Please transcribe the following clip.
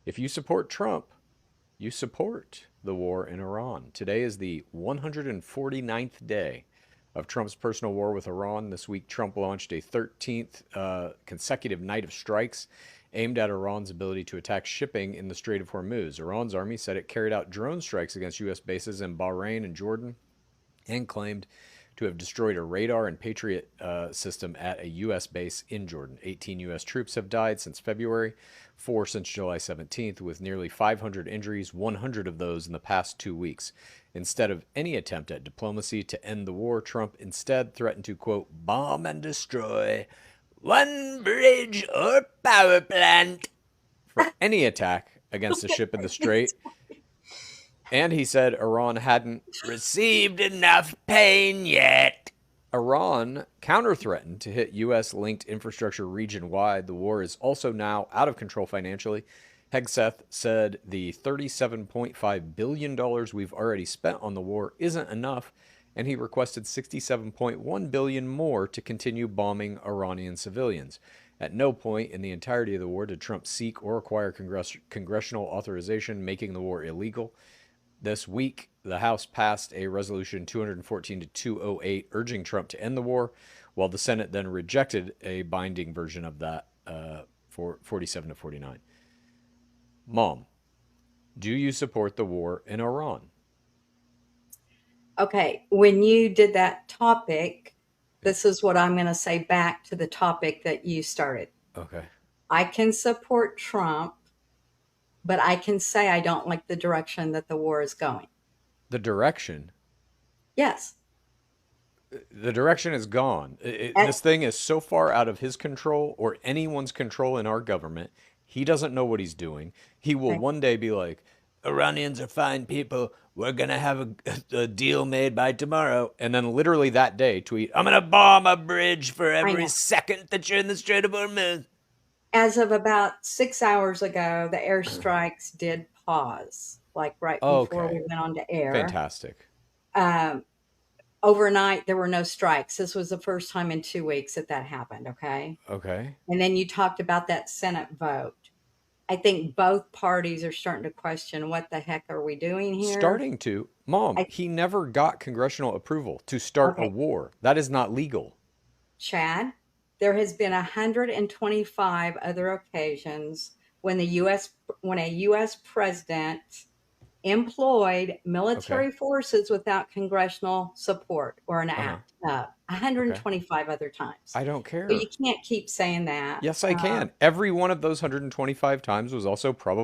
If you support Trump, you support the war in Iran. Today is the 149th day of Trump's personal war with Iran. This week, Trump launched a 13th consecutive night of strikes aimed at Iran's ability to attack shipping in the Strait of Hormuz. Iran's army said it carried out drone strikes against U.S. bases in Bahrain and Jordan and claimed to have destroyed a radar and Patriot system at a U.S. base in Jordan. 18 U.S. troops have died since February, four since July 17th, with nearly 500 injuries, 100 of those in the past 2 weeks. Instead of any attempt at diplomacy to end the war, Trump instead threatened to, quote, bomb and destroy one bridge or power plant for any attack against a ship in the strait. And he said Iran hadn't received enough pain yet. Iran counter-threatened to hit U.S.-linked infrastructure region-wide. The war is also now out of control financially. Hegseth said the $37.5 billion we've already spent on the war isn't enough, and he requested $67.1 billion more to continue bombing Iranian civilians. At no point in the entirety of the war did Trump seek or acquire congressional authorization, making the war illegal. This week, the House passed a resolution 214 to 208 urging Trump to end the war, while the Senate then rejected a binding version of that for 47 to 49. Mom, do you support the war in Iran? Okay, when you did that topic, this is what I'm going to say back to the topic that you started. Okay. I can support Trump, but I can say I don't like the direction that the war is going. The direction, Yes. the direction is gone. And This thing is so far out of his control or anyone's control in our government. He doesn't know what he's doing. He will okay, one day be like, Iranians are fine people. We're going to have a deal made by tomorrow. And then literally that day tweet, I'm going to bomb a bridge for I every know. second that you're in the Strait of Hormuz. As of about 6 hours ago, the airstrikes did pause, like right before Okay. we went on to air. Fantastic. Um, Overnight, there were no strikes. This was the first time in 2 weeks that that happened. Okay. Okay. And then you talked about that Senate vote. I think both parties are starting to question what the heck are we doing here? Starting to, Mom, I he never got congressional approval to start a Okay, war. That is not legal. Chad, there has been 125 other occasions when a US president employed Okay. military forces without congressional support or an Uh huh. act. Okay. 125 other times. I don't So you care. can't keep saying that. Yes, I can. Every one of those 125 times was also probably